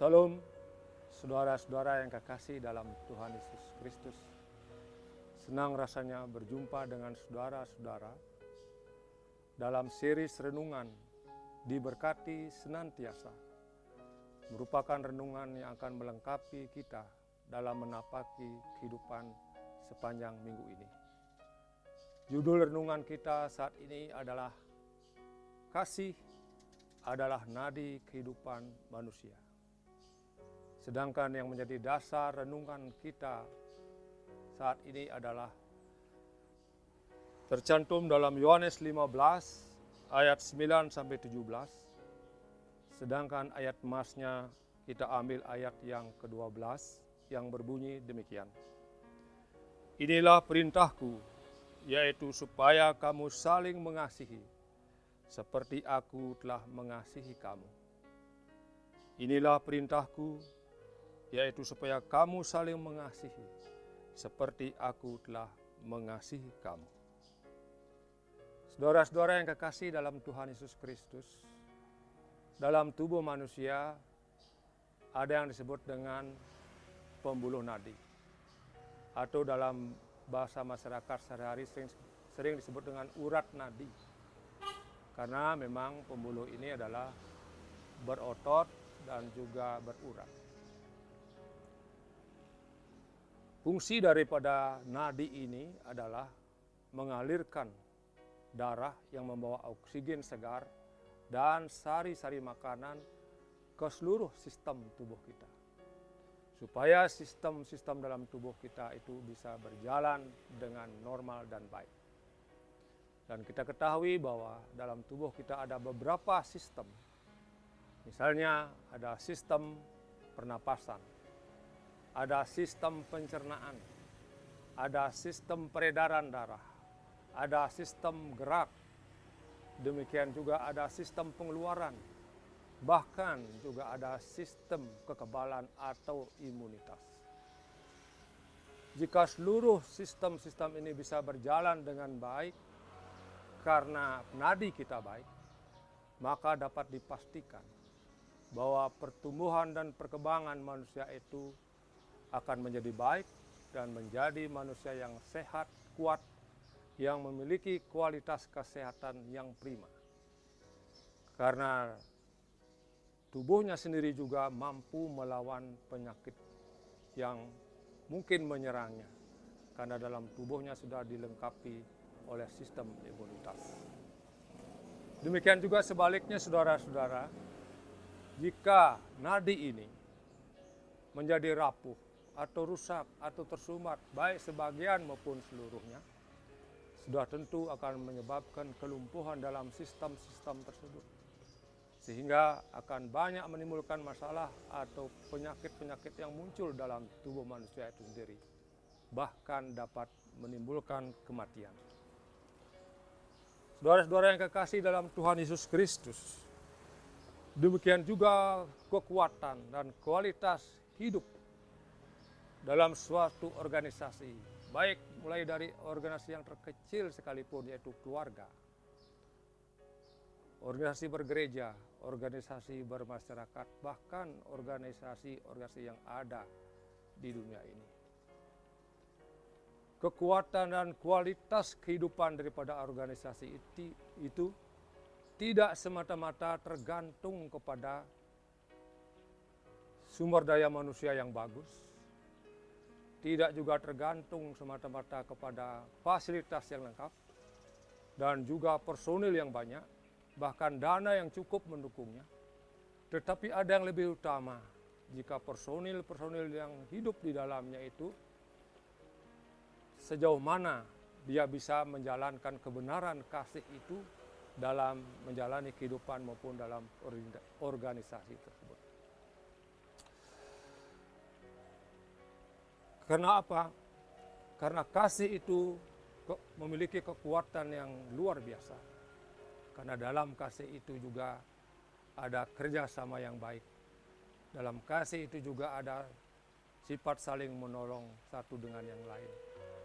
Salam, saudara-saudara yang kekasih dalam Tuhan Yesus Kristus. Senang rasanya berjumpa dengan saudara-saudara dalam seri renungan Diberkati Senantiasa. Merupakan renungan yang akan melengkapi kita dalam menapaki kehidupan sepanjang minggu ini. Judul renungan kita saat ini adalah Kasih adalah nadi kehidupan manusia. Sedangkan yang menjadi dasar renungan kita saat ini adalah tercantum dalam Yohanes 15 ayat 9 sampai 17. Sedangkan ayat emasnya kita ambil ayat yang ke-12 yang berbunyi demikian. Inilah perintahku, yaitu supaya kamu saling mengasihi, seperti aku telah mengasihi kamu. Inilah perintahku, yaitu supaya kamu saling mengasihi, seperti aku telah mengasihi kamu. Saudara-saudara yang kekasih dalam Tuhan Yesus Kristus, dalam tubuh manusia ada yang disebut dengan pembuluh nadi, atau dalam bahasa masyarakat sehari-hari sering disebut dengan urat nadi. Karena memang pembuluh ini adalah berotot dan juga berurat. Fungsi daripada nadi ini adalah mengalirkan darah yang membawa oksigen segar dan sari-sari makanan ke seluruh sistem tubuh kita. Supaya sistem-sistem dalam tubuh kita itu bisa berjalan dengan normal dan baik. Dan kita ketahui bahwa dalam tubuh kita ada beberapa sistem. Misalnya ada sistem pernapasan, ada sistem pencernaan, ada sistem peredaran darah, ada sistem gerak, demikian juga ada sistem pengeluaran, bahkan juga ada sistem kekebalan atau imunitas. Jika seluruh sistem-sistem ini bisa berjalan dengan baik, karena nadi kita baik, maka dapat dipastikan bahwa pertumbuhan dan perkembangan manusia itu akan menjadi baik dan menjadi manusia yang sehat, kuat, yang memiliki kualitas kesehatan yang prima. Karena tubuhnya sendiri juga mampu melawan penyakit yang mungkin menyerangnya, karena dalam tubuhnya sudah dilengkapi oleh sistem imunitas. Demikian juga sebaliknya saudara-saudara, jika nadi ini menjadi rapuh atau rusak atau tersumbat, baik sebagian maupun seluruhnya, sudah tentu akan menyebabkan kelumpuhan dalam sistem-sistem tersebut. Sehingga akan banyak menimbulkan masalah atau penyakit-penyakit yang muncul dalam tubuh manusia itu sendiri. Bahkan dapat menimbulkan kematian. Saudara-saudara yang kekasih dalam Tuhan Yesus Kristus, demikian juga kekuatan dan kualitas hidup dalam suatu organisasi, baik mulai dari organisasi yang terkecil sekalipun, yaitu keluarga, organisasi bergereja, organisasi bermasyarakat, bahkan organisasi-organisasi yang ada di dunia ini. Kekuatan dan kualitas kehidupan daripada organisasi itu tidak semata-mata tergantung kepada sumber daya manusia yang bagus, tidak juga tergantung semata-mata kepada fasilitas yang lengkap, dan juga personil yang banyak, bahkan dana yang cukup mendukungnya. Tetapi ada yang lebih utama, jika personil-personil yang hidup di dalamnya itu sejauh mana dia bisa menjalankan kebenaran kasih itu dalam menjalani kehidupan maupun dalam organisasi tersebut. Karena apa? Karena kasih itu memiliki kekuatan yang luar biasa. Karena dalam kasih itu juga ada kerjasama yang baik. Dalam kasih itu juga ada sifat saling menolong satu dengan yang lain.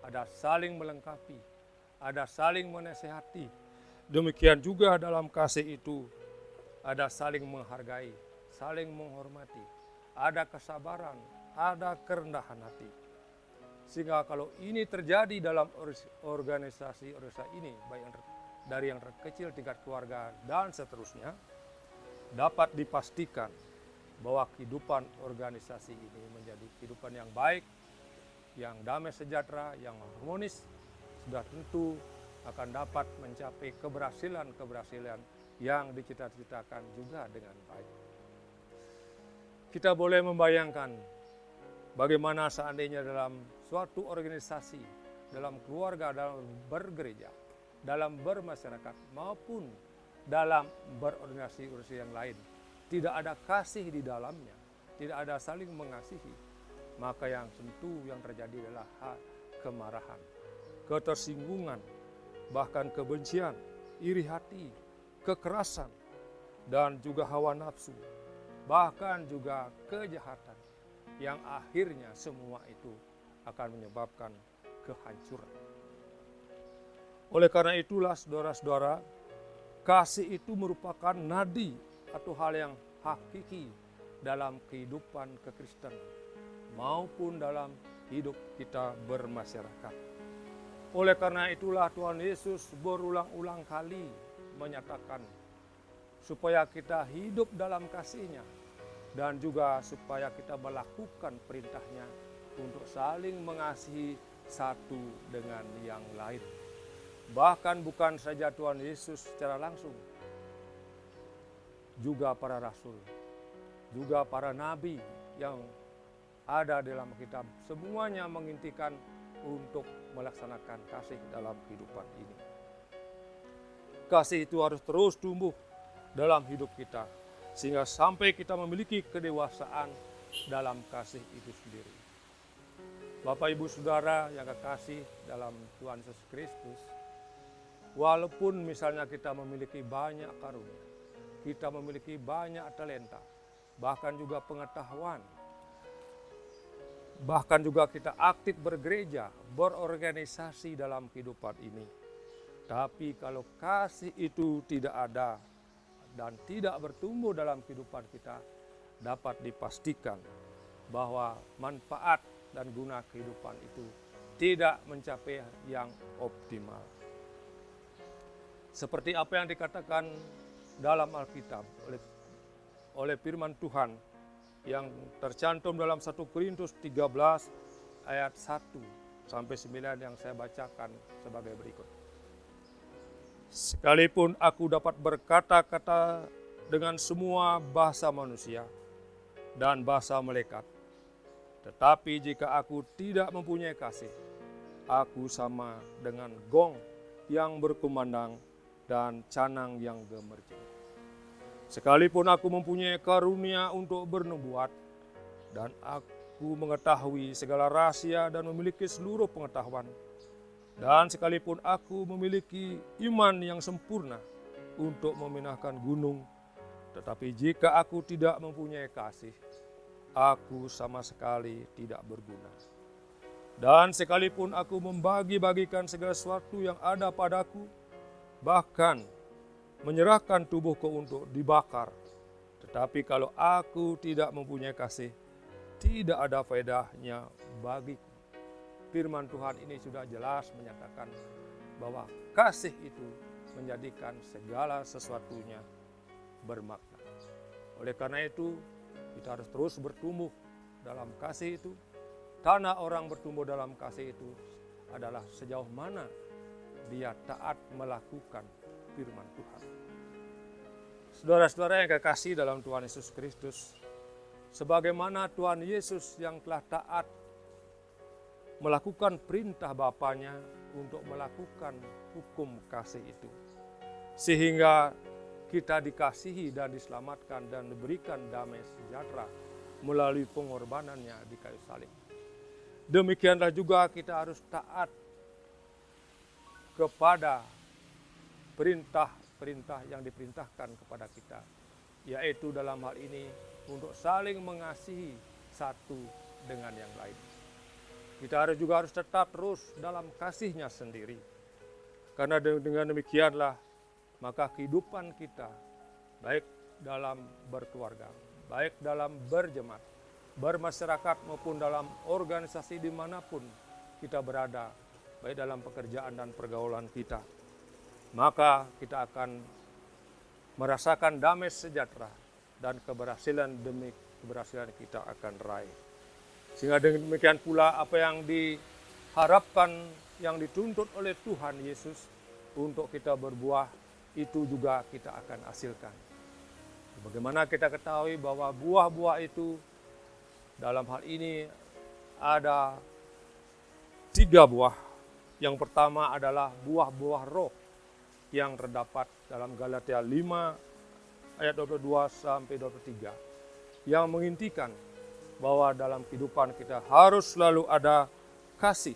Ada saling melengkapi, ada saling menasehati. Demikian juga dalam kasih itu ada saling menghargai, saling menghormati, ada kesabaran, ada kerendahan hati. Sehingga kalau ini terjadi dalam organisasi ini, baik dari yang terkecil tingkat keluarga dan seterusnya, dapat dipastikan bahwa kehidupan organisasi ini menjadi kehidupan yang baik, yang damai sejahtera, yang harmonis, sudah tentu akan dapat mencapai keberhasilan yang dicita-citakan juga dengan baik. Kita boleh membayangkan bagaimana seandainya dalam suatu organisasi, dalam keluarga, dalam bergereja, dalam bermasyarakat, maupun dalam berorganisasi yang lain, tidak ada kasih di dalamnya, tidak ada saling mengasihi, maka yang tentu yang terjadi adalah kemarahan, ketersinggungan, bahkan kebencian, iri hati, kekerasan, dan juga hawa nafsu, bahkan juga kejahatan, yang akhirnya semua itu akan menyebabkan kehancuran. Oleh karena itulah saudara-saudara, kasih itu merupakan nadi atau hal yang hakiki dalam kehidupan kekristenan maupun dalam hidup kita bermasyarakat. Oleh karena itulah Tuhan Yesus berulang-ulang kali menyatakan supaya kita hidup dalam kasih-Nya dan juga supaya kita melakukan perintah-Nya untuk saling mengasihi satu dengan yang lain. Bahkan bukan saja Tuhan Yesus secara langsung, juga para rasul, juga para nabi yang ada dalam kitab, semuanya mengintikan untuk melaksanakan kasih dalam kehidupan ini. Kasih itu harus terus tumbuh dalam hidup kita, sehingga sampai kita memiliki kedewasaan dalam kasih itu sendiri. Bapak, Ibu, Saudara yang kekasih dalam Tuhan Yesus Kristus, walaupun misalnya kita memiliki banyak karunia, kita memiliki banyak talenta, bahkan juga pengetahuan, bahkan juga kita aktif bergereja, berorganisasi dalam kehidupan ini. Tapi kalau kasih itu tidak ada dan tidak bertumbuh dalam kehidupan kita, dapat dipastikan bahwa manfaat dan guna kehidupan itu tidak mencapai yang optimal. Seperti apa yang dikatakan dalam Alkitab oleh firman Tuhan yang tercantum dalam 1 Korintus 13 ayat 1 sampai 9 yang saya bacakan sebagai berikut. Sekalipun aku dapat berkata-kata dengan semua bahasa manusia dan bahasa malaikat, tetapi jika aku tidak mempunyai kasih, aku sama dengan gong yang berkumandang dan canang yang gemericik. Sekalipun aku mempunyai karunia untuk bernubuat, dan aku mengetahui segala rahasia dan memiliki seluruh pengetahuan, dan sekalipun aku memiliki iman yang sempurna untuk memindahkan gunung, tetapi jika aku tidak mempunyai kasih, aku sama sekali tidak berguna. Dan sekalipun aku membagi-bagikan segala sesuatu yang ada padaku, bahkan menyerahkan tubuhku untuk dibakar, tetapi kalau aku tidak mempunyai kasih, tidak ada faedahnya bagiku. Firman Tuhan ini sudah jelas menyatakan bahwa kasih itu menjadikan segala sesuatunya bermakna. Oleh karena itu, kita harus terus bertumbuh dalam kasih itu. Karena orang bertumbuh dalam kasih itu adalah sejauh mana dia taat melakukan firman Tuhan. Saudara-saudara yang kekasih dalam Tuhan Yesus Kristus, sebagaimana Tuhan Yesus yang telah taat melakukan perintah Bapanya untuk melakukan hukum kasih itu, sehingga kita dikasihi dan diselamatkan dan diberikan damai sejahtera melalui pengorbanannya di kayu salib. Demikianlah juga kita harus taat kepada perintah-perintah yang diperintahkan kepada kita, yaitu dalam hal ini untuk saling mengasihi satu dengan yang lain. Kita juga harus tetap terus dalam kasih-Nya sendiri, karena dengan demikianlah maka kehidupan kita, baik dalam berkeluarga, baik dalam berjemaat, bermasyarakat maupun dalam organisasi dimanapun kita berada, baik dalam pekerjaan dan pergaulan kita, maka kita akan merasakan damai sejahtera dan keberhasilan demi keberhasilan kita akan raih. Sehingga demikian pula apa yang diharapkan, yang dituntut oleh Tuhan Yesus untuk kita berbuah, itu juga kita akan hasilkan. Bagaimana kita ketahui bahwa buah-buah itu dalam hal ini ada 3 buah. Yang pertama adalah buah-buah roh yang terdapat dalam Galatia 5 ayat 22 sampai 23, yang mengintikan bahwa dalam kehidupan kita harus selalu ada kasih,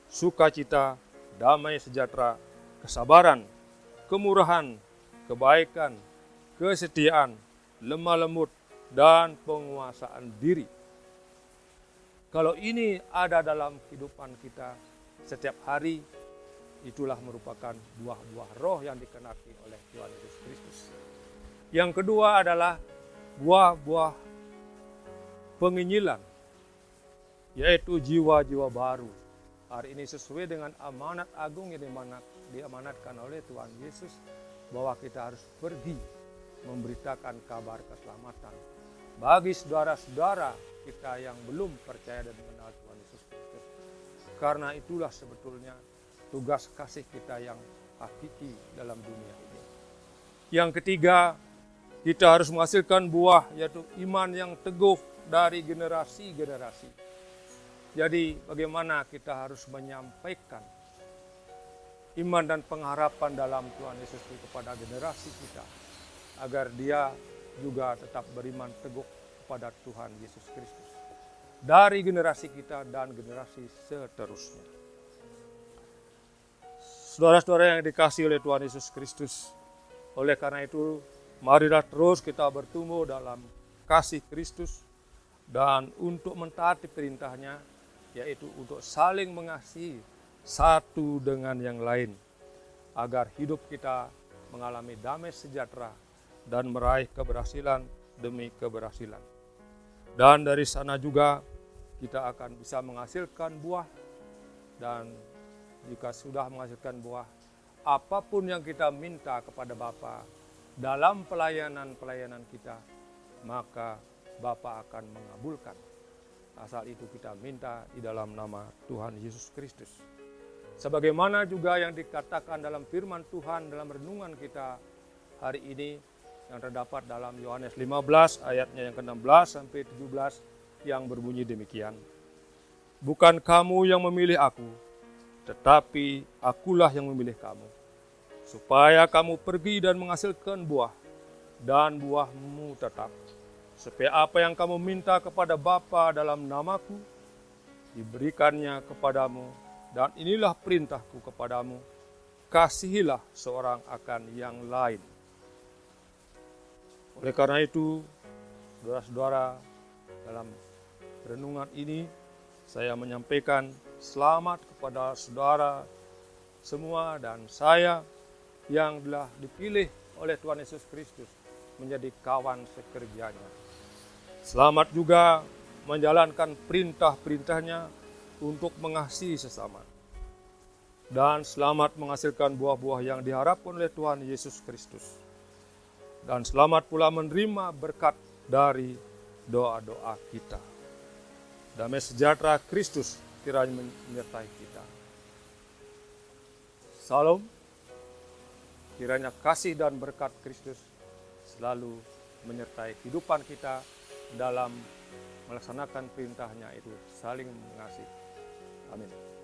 sukacita, damai sejahtera, kesabaran, kemurahan, kebaikan, kesetiaan, lemah lembut, dan penguasaan diri. Kalau ini ada dalam kehidupan kita setiap hari, itulah merupakan buah-buah roh yang dikenaki oleh Tuhan Yesus Kristus. Yang kedua adalah buah-buah penginjilan, yaitu jiwa-jiwa baru. Hari ini sesuai dengan amanat agung yang diamanatkan oleh Tuhan Yesus, bahwa kita harus pergi memberitakan kabar keselamatan bagi saudara-saudara kita yang belum percaya dan mengenal Tuhan Yesus Kristus. Karena itulah sebetulnya tugas kasih kita yang hakiki dalam dunia ini. Yang ketiga, kita harus menghasilkan buah, yaitu iman yang teguh dari generasi-generasi. Jadi bagaimana kita harus menyampaikan iman dan pengharapan dalam Tuhan Yesus kepada generasi kita, agar dia juga tetap beriman teguh kepada Tuhan Yesus Kristus dari generasi kita dan generasi seterusnya. Saudara-saudara yang dikasihi oleh Tuhan Yesus Kristus, oleh karena itu marilah terus kita bertumbuh dalam kasih Kristus, dan untuk mentaati perintahnya, yaitu untuk saling mengasihi satu dengan yang lain, agar hidup kita mengalami damai sejahtera dan meraih keberhasilan demi keberhasilan. Dan dari sana juga kita akan bisa menghasilkan buah, dan jika sudah menghasilkan buah, apapun yang kita minta kepada Bapa dalam pelayanan-pelayanan kita, maka Bapa akan mengabulkan. Asal itu kita minta di dalam nama Tuhan Yesus Kristus. Sebagaimana juga yang dikatakan dalam firman Tuhan dalam renungan kita hari ini, yang terdapat dalam Yohanes 15 ayatnya yang ke-16 sampai 17, yang berbunyi demikian. Bukan kamu yang memilih aku, tetapi akulah yang memilih kamu, supaya kamu pergi dan menghasilkan buah, dan buahmu tetap, supaya apa yang kamu minta kepada Bapa dalam namaku, diberikannya kepadamu. Dan inilah perintahku kepadamu, kasihilah seorang akan yang lain. Oleh karena itu, saudara-saudara, dalam renungan ini saya menyampaikan selamat kepada saudara semua dan saya yang telah dipilih oleh Tuhan Yesus Kristus menjadi kawan sekerjanya. Selamat juga menjalankan perintah-perintahnya untuk mengasihi sesama. Dan selamat menghasilkan buah-buah yang diharapkan oleh Tuhan Yesus Kristus. Dan selamat pula menerima berkat dari doa-doa kita. Damai sejahtera Kristus kiranya menyertai kita. Salam, kiranya kasih dan berkat Kristus selalu menyertai kehidupan kita dalam melaksanakan perintahnya, itu saling mengasihi. Amin.